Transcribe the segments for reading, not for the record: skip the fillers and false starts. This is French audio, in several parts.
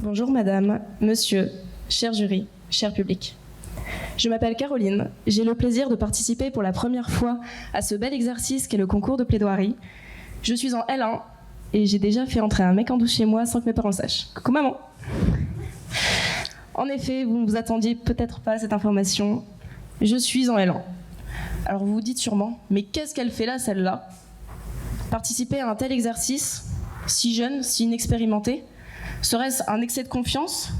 Bonjour madame, monsieur, cher jury, cher public. Je m'appelle Caroline, j'ai le plaisir de participer pour la première fois à ce bel exercice qu'est le concours de plaidoirie. Je suis en L1 et j'ai déjà fait entrer un mec en douche chez moi sans que mes parents le sachent. Coucou maman. En effet, vous ne vous attendiez peut-être pas à cette information, je suis en L1. Alors vous vous dites sûrement, mais qu'est-ce qu'elle fait là celle-là? Participer à un tel exercice, si jeune, si inexpérimenté, serait-ce un excès de confiance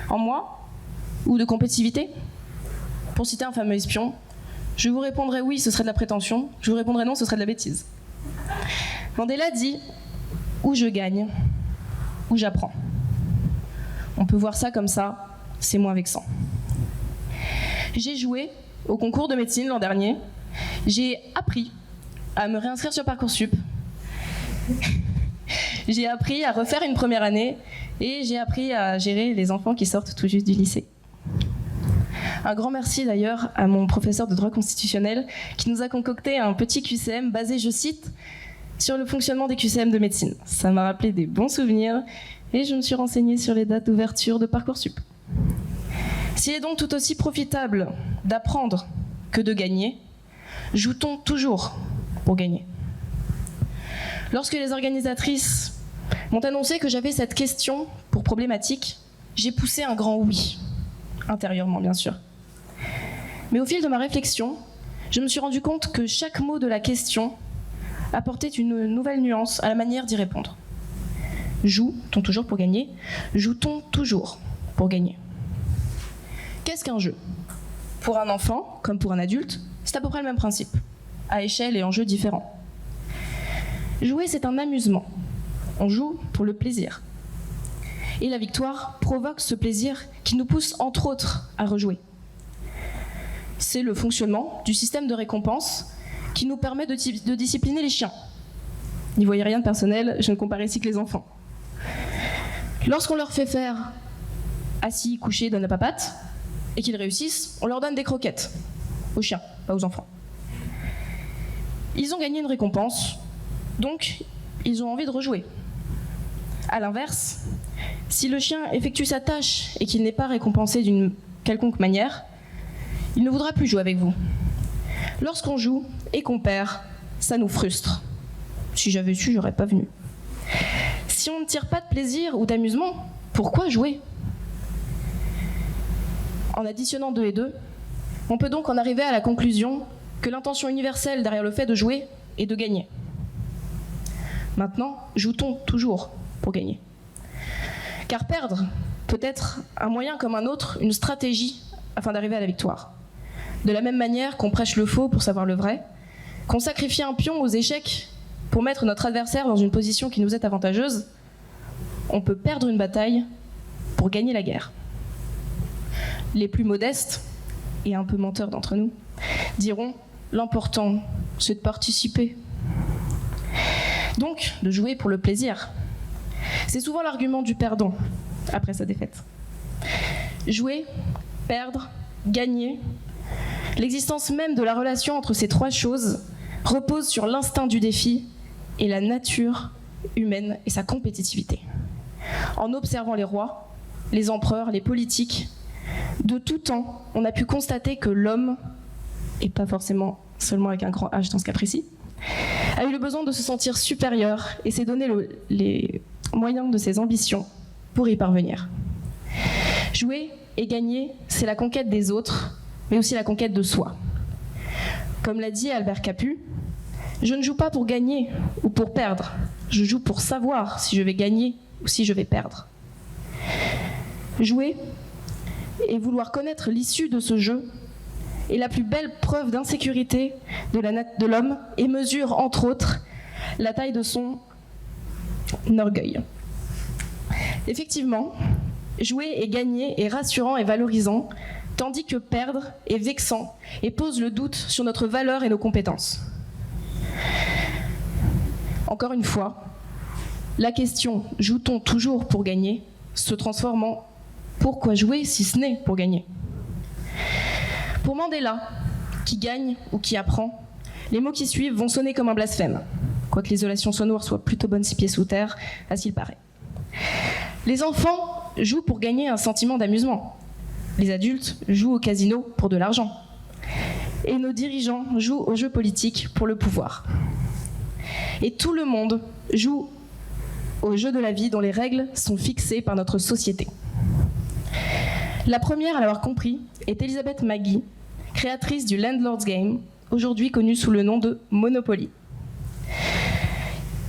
en moi ou de compétitivité? Pour citer un fameux espion, je vous répondrai oui, ce serait de la prétention, je vous répondrai non, ce serait de la bêtise. Mandela dit « ou je gagne, ou j'apprends ». On peut voir ça comme ça, c'est moins vexant. J'ai joué au concours de médecine l'an dernier, j'ai appris à me réinscrire sur Parcoursup, j'ai appris à refaire une première année et j'ai appris à gérer les enfants qui sortent tout juste du lycée. Un grand merci d'ailleurs à mon professeur de droit constitutionnel qui nous a concocté un petit QCM basé, je cite, sur le fonctionnement des QCM de médecine. Ça m'a rappelé des bons souvenirs et je me suis renseignée sur les dates d'ouverture de Parcoursup. S'il est donc tout aussi profitable d'apprendre que de gagner, joue-t-on toujours pour gagner? Lorsque les organisatrices m'ont annoncé que j'avais cette question pour problématique, j'ai poussé un grand oui, intérieurement bien sûr. Mais au fil de ma réflexion, je me suis rendu compte que chaque mot de la question apportait une nouvelle nuance à la manière d'y répondre. Joue-t-on toujours pour gagner? Joue-t-on toujours pour gagner? Qu'est-ce qu'un jeu? Pour un enfant, comme pour un adulte, c'est à peu près le même principe, à échelle et enjeux différents. Jouer, c'est un amusement. On joue pour le plaisir. Et la victoire provoque ce plaisir qui nous pousse, entre autres, à rejouer. C'est le fonctionnement du système de récompense qui nous permet de discipliner les chiens. N'y voyez rien de personnel, je ne compare ici que les enfants. Lorsqu'on leur fait faire assis, couché, donne la papate, et qu'ils réussissent, on leur donne des croquettes. Aux chiens, pas aux enfants. Ils ont gagné une récompense, donc ils ont envie de rejouer. A l'inverse, si le chien effectue sa tâche et qu'il n'est pas récompensé d'une quelconque manière, il ne voudra plus jouer avec vous. Lorsqu'on joue et qu'on perd, ça nous frustre. Si j'avais su, j'aurais pas venu. Si on ne tire pas de plaisir ou d'amusement, pourquoi jouer? En additionnant 2 et 2, on peut donc en arriver à la conclusion que l'intention universelle derrière le fait de jouer est de gagner. Maintenant, joue-t-on toujours pour gagner? Car perdre peut être un moyen comme un autre, une stratégie afin d'arriver à la victoire. De la même manière qu'on prêche le faux pour savoir le vrai, qu'on sacrifie un pion aux échecs pour mettre notre adversaire dans une position qui nous est avantageuse, on peut perdre une bataille pour gagner la guerre. Les plus modestes, et un peu menteurs d'entre nous, diront « l'important, c'est de participer ». Donc, de jouer pour le plaisir. C'est souvent l'argument du perdant après sa défaite. Jouer, perdre, gagner, l'existence même de la relation entre ces 3 choses repose sur l'instinct du défi et la nature humaine et sa compétitivité. En observant les rois, les empereurs, les politiques, de tout temps, on a pu constater que l'homme, et pas forcément seulement avec un grand H dans ce cas précis, a eu le besoin de se sentir supérieur et s'est donné les moyens de ses ambitions pour y parvenir. Jouer et gagner, c'est la conquête des autres, mais aussi la conquête de soi. Comme l'a dit Albert Camus, je ne joue pas pour gagner ou pour perdre, je joue pour savoir si je vais gagner ou si je vais perdre. Jouer et vouloir connaître l'issue de ce jeu est la plus belle preuve d'insécurité de l'homme et mesure, entre autres, la taille de son orgueil. Effectivement, jouer et gagner est rassurant et valorisant, tandis que perdre est vexant et pose le doute sur notre valeur et nos compétences. Encore une fois, la question « joue-t-on toujours pour gagner ?» se transforme en « pourquoi jouer si ce n'est pour gagner ?» Pour Mandela, qui gagne ou qui apprend, les mots qui suivent vont sonner comme un blasphème, quoique l'isolation sonore soit plutôt bonne 6 pieds sous terre, à ce qu'il paraît. Les enfants jouent pour gagner un sentiment d'amusement. Les adultes jouent au casino pour de l'argent. Et nos dirigeants jouent aux jeux politiques pour le pouvoir. Et tout le monde joue aux jeux de la vie dont les règles sont fixées par notre société. La première à l'avoir compris est Elizabeth Magie, créatrice du Landlord's Game, aujourd'hui connu sous le nom de Monopoly.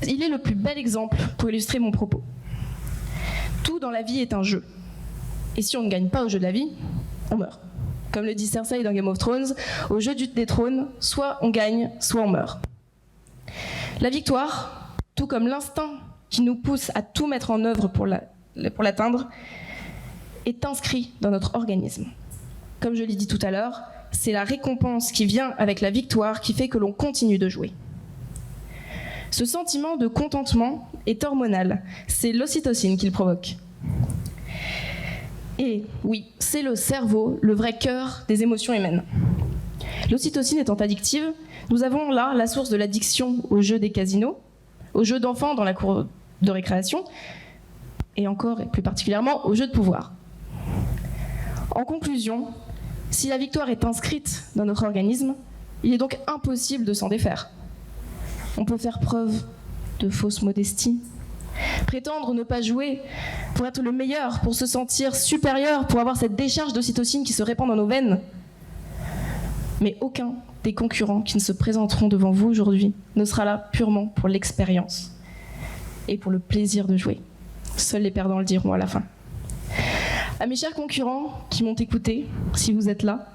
Il est le plus bel exemple pour illustrer mon propos. Tout dans la vie est un jeu. Et si on ne gagne pas au jeu de la vie, on meurt. Comme le dit Cersei dans Game of Thrones, au jeu des trônes, soit on gagne, soit on meurt. La victoire, tout comme l'instinct qui nous pousse à tout mettre en œuvre pour l'atteindre, est inscrit dans notre organisme. Comme je l'ai dit tout à l'heure, c'est la récompense qui vient avec la victoire qui fait que l'on continue de jouer. Ce sentiment de contentement est hormonal, c'est l'ocytocine qui le provoque. Et oui, c'est le cerveau, le vrai cœur des émotions humaines. L'ocytocine étant addictive, nous avons là la source de l'addiction aux jeux des casinos, aux jeux d'enfants dans la cour de récréation, et encore et plus particulièrement aux jeux de pouvoir. En conclusion, si la victoire est inscrite dans notre organisme, il est donc impossible de s'en défaire. On peut faire preuve de fausse modestie, prétendre ne pas jouer pour être le meilleur, pour se sentir supérieur, pour avoir cette décharge d'ocytocine qui se répand dans nos veines. Mais aucun des concurrents qui ne se présenteront devant vous aujourd'hui ne sera là purement pour l'expérience et pour le plaisir de jouer. Seuls les perdants le diront à la fin. À mes chers concurrents qui m'ont écouté, si vous êtes là,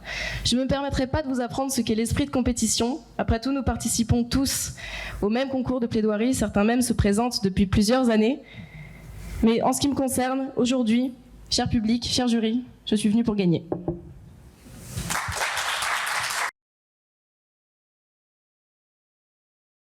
je ne me permettrai pas de vous apprendre ce qu'est l'esprit de compétition. Après tout, nous participons tous au même concours de plaidoirie, certains même se présentent depuis plusieurs années. Mais en ce qui me concerne, aujourd'hui, cher public, cher jury, je suis venue pour gagner.